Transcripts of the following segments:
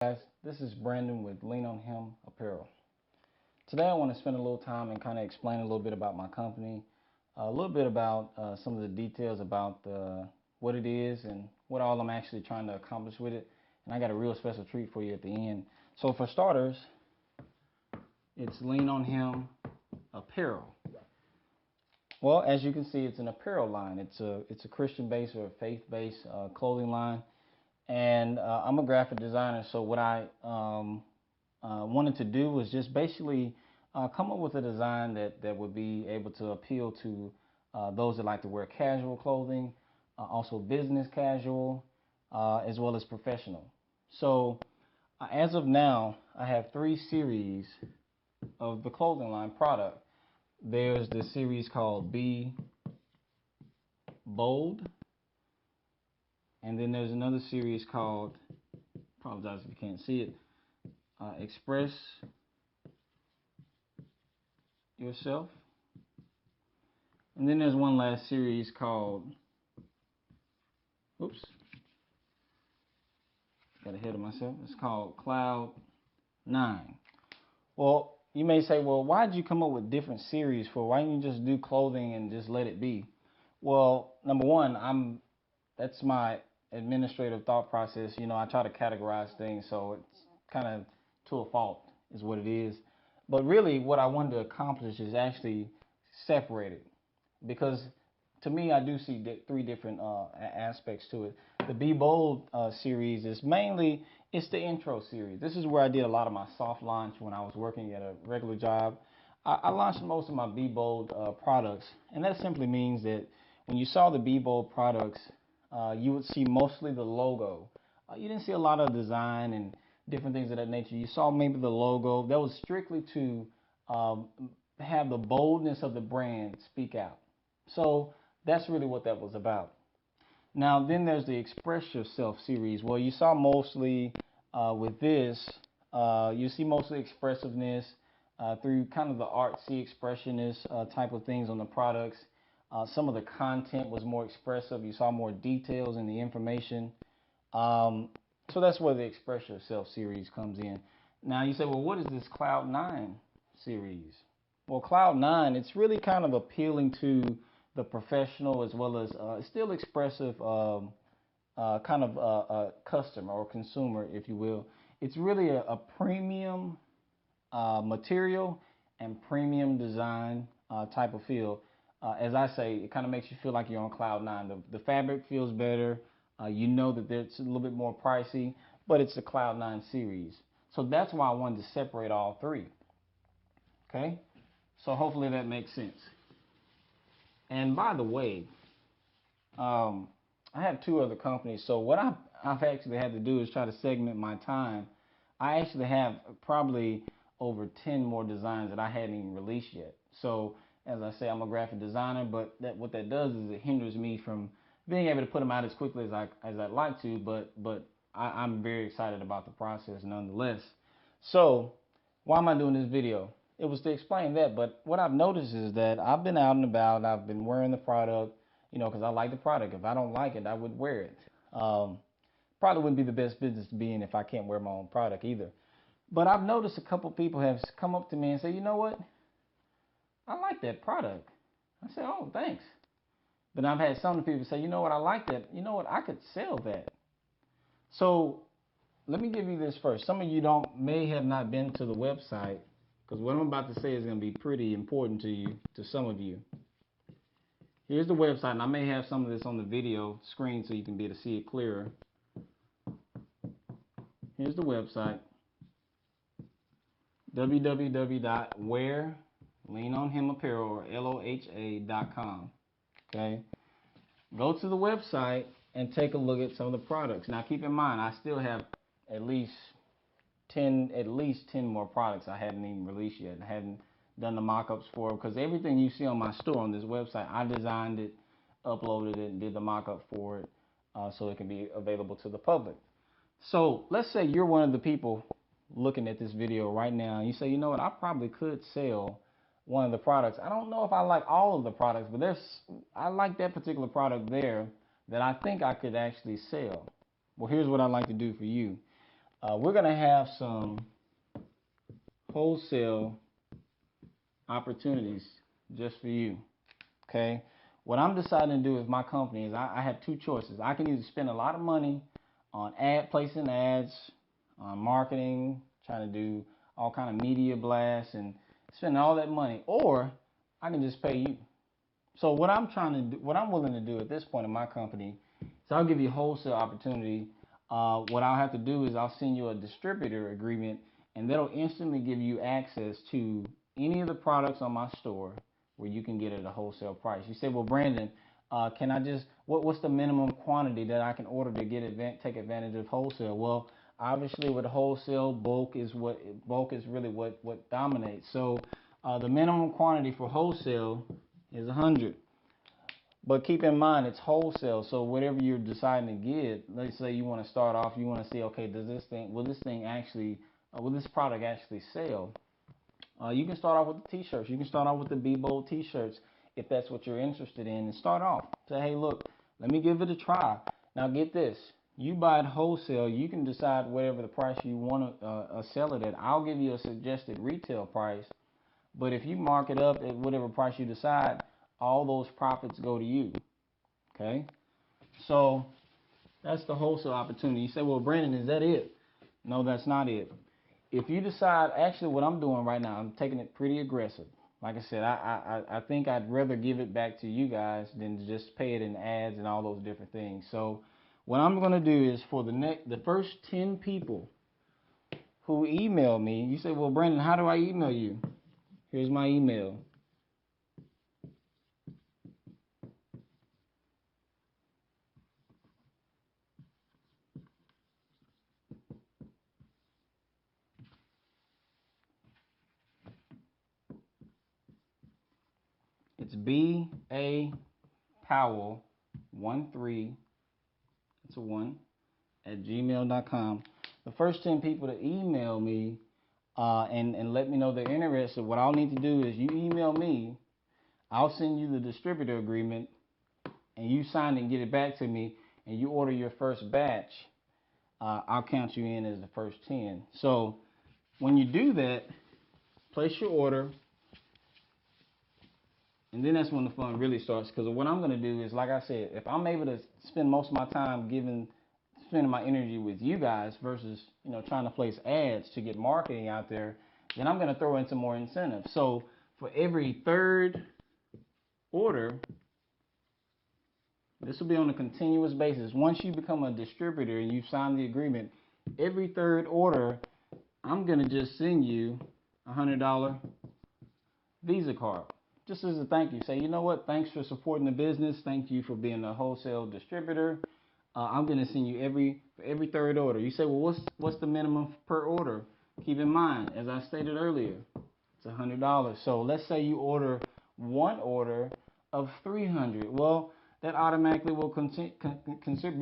Guys, this is Brandon with Lean on Him Apparel. Today I want to spend a little time and kind of explain a little bit about my company, a little bit about some of the details about what it is and what all I'm actually trying to accomplish with it. And I got a real special treat for you at the end. So for starters, it's Lean on Him Apparel. Well, as you can see, it's an apparel line. It's a Christian-based or a faith-based clothing line. And I'm a graphic designer, so what I wanted to do was just basically come up with a design that would be able to appeal to those that like to wear casual clothing, also business casual, as well as professional. So as of now, I have 3 series of the clothing line product. There's the series called Be Bold, and then there's another series called, apologize if you can't see it, Express Yourself. And then there's one last series called, oops, got ahead of myself. It's called Cloud 9. Well, you may say, well, why did you come up with different series for? Why didn't you just do clothing and just let it be? Well, number one, that's my administrative thought process. You know, I try to categorize things, so it's kind of to a fault is what it is. But really, what I wanted to accomplish is actually separate it, because to me, I do see 3 different aspects to it. The Be Bold series is mainly, it's the intro series. This is where I did a lot of my soft launch when I was working at a regular job. I launched most of my Be Bold products, and that simply means that when you saw the Be Bold products, you would see mostly the logo. You didn't see a lot of design and different things of that nature. You saw maybe the logo. That was strictly to have the boldness of the brand speak out. So that's really what that was about. Now, then there's the Express Yourself series. Well, you saw mostly with this, you see mostly expressiveness through kind of the artsy expressionist type of things on the products. Some of the content was more expressive. You saw more details in the information. So that's where the Express Yourself series comes in. Now you say, well, what is this Cloud 9 series? Well, Cloud 9, it's really kind of appealing to the professional as well as still expressive kind of customer or consumer, if you will. It's really a premium material and premium design type of feel. As I say, it kind of makes you feel like you're on Cloud 9. The fabric feels better. You know that it's a little bit more pricey, but it's the Cloud 9 series. So that's why I wanted to separate all 3. Okay? So hopefully that makes sense. And by the way, I have 2 other companies. So what I've actually had to do is try to segment my time. I actually have probably over 10 more designs that I hadn't even released yet. So as I say, I'm a graphic designer, but what that does is it hinders me from being able to put them out as quickly as I'd like to. But I'm very excited about the process nonetheless. So why am I doing this video? It was to explain that, but what I've noticed is that I've been out and about, I've been wearing the product, you know, because I like the product. If I don't like it, I would wear it. Probably wouldn't be the best business to be in if I can't wear my own product either. But I've noticed a couple people have come up to me and say, you know what? I like that product. I said, oh, thanks. But I've had some people say, you know what, I like that. You know what, I could sell that. So let me give you this first. Some of you may have not been to the website, because what I'm about to say is going to be pretty important to you, to some of you. Here's the website, and I may have some of this on the video screen so you can be able to see it clearer. Here's the website, www.wearleanonhimapparel.com. Okay, go to the website and take a look at some of the products. Now, keep in mind, I still have at least 10 more products I hadn't even released yet. I hadn't done the mock-ups for, because everything you see on my store on this website, I designed it, uploaded it, and did the mock-up for it so it can be available to the public. So let's say you're one of the people looking at this video right now, and you say, you know what, I probably could sell one of the products. I don't know if I like all of the products, but I like that particular product there that I think I could actually sell. Well, here's what I'd like to do for you. we're going to have some wholesale opportunities just for you. Okay. What I'm deciding to do with my company is I have two choices. I can either spend a lot of money on placing ads, on marketing, trying to do all kind of media blasts and spend all that money, or I can just pay you. So what I'm willing to do at this point in my company is I'll give you a wholesale opportunity. What I'll have to do is I'll send you a distributor agreement, and that'll instantly give you access to any of the products on my store where you can get it at a wholesale price. You say, well, Brandon, can I just what's the minimum quantity that I can order to take advantage of wholesale? Well, obviously with wholesale, bulk is really what dominates. So the minimum quantity for wholesale is 100. But keep in mind, it's wholesale. So whatever you're deciding to get, let's say you want to start off, you want to see, okay, will this product actually sell? You can start off with the t-shirts. You can start off with the Be Bold t-shirts if that's what you're interested in, and start off. Say, hey, look, let me give it a try. Now get this. You buy it wholesale. You can decide whatever the price you want to sell it at. I'll give you a suggested retail price, but if you mark it up at whatever price you decide, all those profits go to you. Okay? So that's the wholesale opportunity. You say, well, Brandon, is that it? No, that's not it. If you decide, actually what I'm doing right now, I'm taking it pretty aggressive. Like I said, I think I'd rather give it back to you guys than to just pay it in ads and all those different things. So what I'm going to do is for the first 10 people who email me, you say, well, Brandon, how do I email you? Here's my email. It's BAPowell13, it's a 1, at gmail.com. The first 10 people to email me and let me know they're interested, what I'll need to do is you email me, I'll send you the distributor agreement, and you sign it and get it back to me, and you order your first batch, I'll count you in as the first 10. So when you do that, place your order. And then that's when the fun really starts, because what I'm going to do is, like I said, if I'm able to spend most of my time spending my energy with you guys versus, trying to place ads to get marketing out there, then I'm going to throw in some more incentives. So for every third order, this will be on a continuous basis. Once you become a distributor and you've signed the agreement, every third order, I'm going to just send you a $100 Visa card. Just as a thank you. Say, you know what? Thanks for supporting the business. Thank you for being a wholesale distributor. I'm going to send you for every third order. You say, well, what's the minimum per order? Keep in mind, as I stated earlier, it's $100. So let's say you order one order of 300. Well, that automatically will be considered,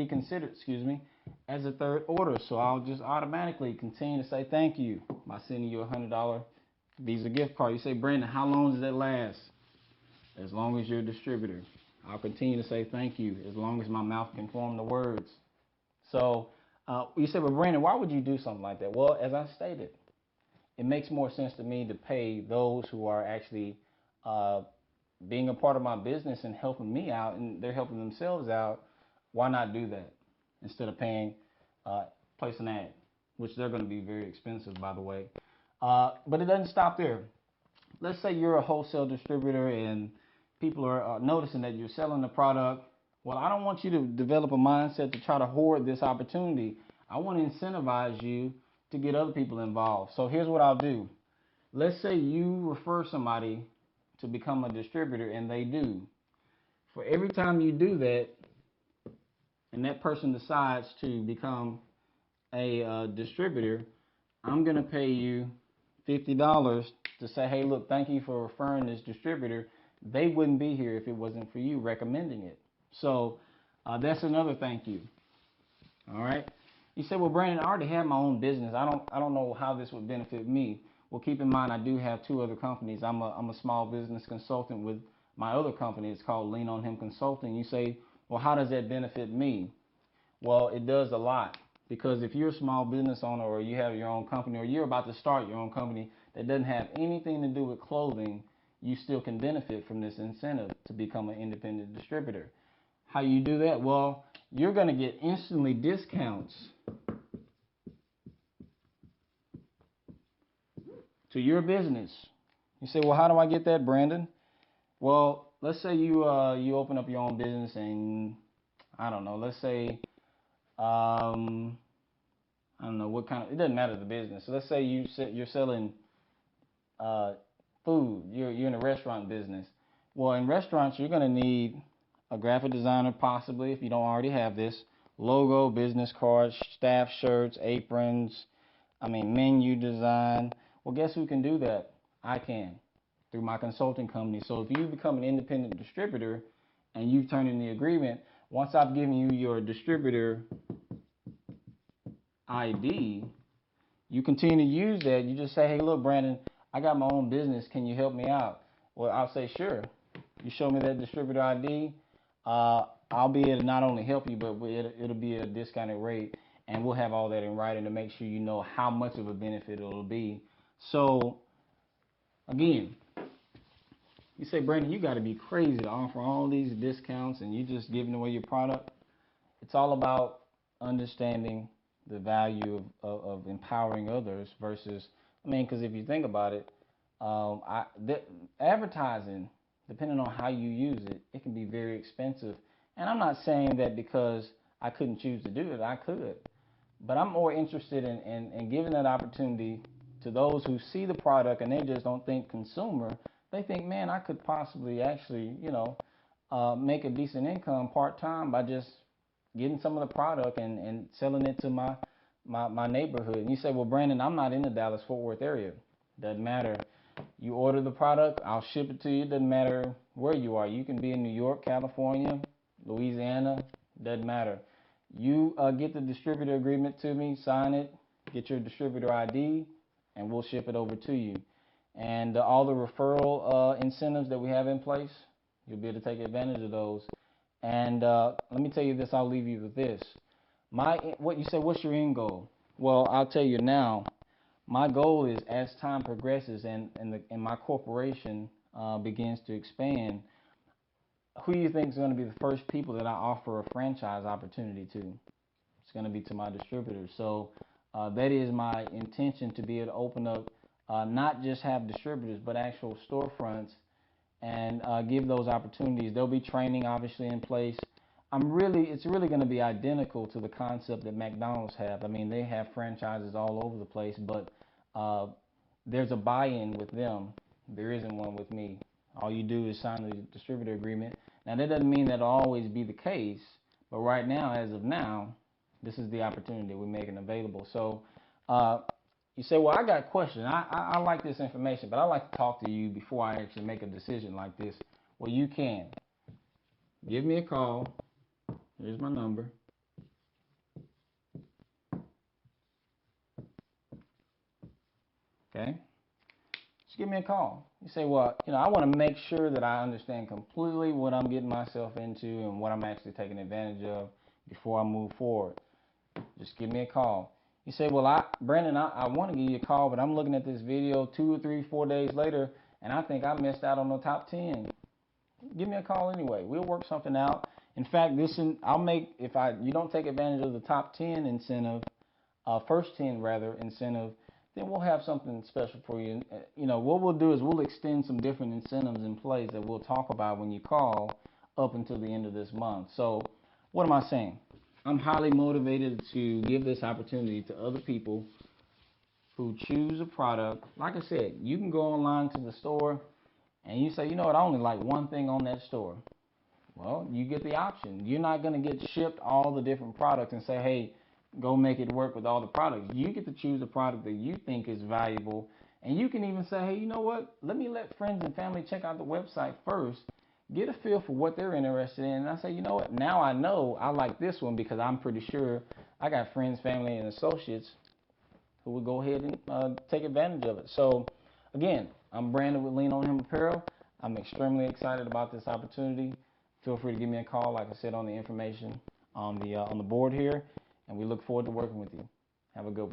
as a third order. So I'll just automatically continue to say thank you by sending you a $100 Visa gift card. You say, Brandon, how long does that last? As long as you're a distributor. I'll continue to say thank you as long as my mouth can form the words. So you say, well, Brandon, why would you do something like that? Well, as I stated, it makes more sense to me to pay those who are actually being a part of my business and helping me out, and they're helping themselves out. Why not do that instead of paying, place an ad, which they're going to be very expensive, by the way. But it doesn't stop there. Let's say you're a wholesale distributor and people are noticing that you're selling the product. Well, I don't want you to develop a mindset to try to hoard this opportunity. I want to incentivize you to get other people involved. So here's what I'll do. Let's say you refer somebody to become a distributor, and they do. For every time you do that, and that person decides to become a distributor, I'm going to pay you $50 to say, hey, look, thank you for referring this distributor. They wouldn't be here if it wasn't for you recommending it. So that's another thank you. All right. You say, well, Brandon, I already have my own business. I don't know how this would benefit me. Well, keep in mind, I do have two other companies. I'm a small business consultant with my other company. It's called Lean on Him Consulting. You say, well, how does that benefit me? Well, it does a lot. Because if you're a small business owner or you have your own company or you're about to start your own company that doesn't have anything to do with clothing, you still can benefit from this incentive to become an independent distributor. How you do that? Well, you're going to get instantly discounts to your business. You say, well, how do I get that, Brandon? Well, let's say you open up your own business and I don't know, let's say I don't know what kind of, it doesn't matter the business. So let's say you're selling uh, food. You're in a restaurant business. Well, in restaurants, you're going to need a graphic designer, possibly, if you don't already have this, logo, business cards, staff shirts, aprons, menu design. Well, guess who can do that? I can, through my consulting company. So if you become an independent distributor and you've turned in the agreement, once I've given you your distributor ID, you continue to use that. You just say, hey, look, Brandon, I got my own business. Can you help me out? Well, I'll say, sure. You show me that distributor ID, I'll be able to not only help you, but it'll be a discounted rate, and we'll have all that in writing to make sure you know how much of a benefit it'll be. So, again, you say, Brandon, you got to be crazy to offer all these discounts and you just giving away your product. It's all about understanding the value of empowering others versus, because if you think about it, advertising, depending on how you use it, it can be very expensive. And I'm not saying that because I couldn't choose to do it, I could. But I'm more interested in giving that opportunity to those who see the product and they just don't think consumer. They think, man, I could possibly actually, make a decent income part-time by just getting some of the product and selling it to my neighborhood. And you say, well, Brandon, I'm not in the Dallas-Fort Worth area. Doesn't matter. You order the product, I'll ship it to you. Doesn't matter where you are. You can be in New York, California, Louisiana. Doesn't matter. You get the distributor agreement to me, sign it, get your distributor ID, and we'll ship it over to you. And all the referral incentives that we have in place, you'll be able to take advantage of those. And let me tell you this, I'll leave you with this. What you say, what's your end goal? Well, I'll tell you now, my goal is as time progresses and my corporation begins to expand, who do you think is going to be the first people that I offer a franchise opportunity to? It's going to be to my distributors. So that is my intention, to be able to open up, not just have distributors, but actual storefronts and give those opportunities. There'll be training obviously in place. It's really going to be identical to the concept that McDonald's have. They have franchises all over the place, but there's a buy-in with them. There isn't one with me. All you do is sign the distributor agreement. Now, that doesn't mean that'll always be the case, but right now, as of now, this is the opportunity we're making available. So you say, well, I got questions. I like this information, but I like to talk to you before I actually make a decision like this. Well, you can. Give me a call. Here's my number. Okay? Just give me a call. You say, well, I want to make sure that I understand completely what I'm getting myself into and what I'm actually taking advantage of before I move forward. Just give me a call. You say, well, Brandon, I want to give you a call, but I'm looking at this video 2 or 3, 4 days later, and I think I missed out on the top 10. Give me a call anyway. We'll work something out. In fact, if you don't take advantage of the top 10 incentive, first 10 rather incentive, then we'll have something special for you. What we'll do is we'll extend some different incentives in place that we'll talk about when you call up until the end of this month. So what am I saying? I'm highly motivated to give this opportunity to other people who choose a product. Like I said, you can go online to the store and you say, you know what, I only like one thing on that store. Well, you get the option. You're not going to get shipped all the different products and say, hey, go make it work with all the products. You get to choose a product that you think is valuable. And you can even say, hey, you know what? Let me let friends and family check out the website first. Get a feel for what they're interested in. And I say, you know what? Now I know I like this one because I'm pretty sure I got friends, family, and associates who would go ahead and take advantage of it. So, again, I'm Brandon with Lean On Him Apparel. I'm extremely excited about this opportunity. Feel free to give me a call, like I said, on the information on the board here. and we look forward to working with you. Have a good one.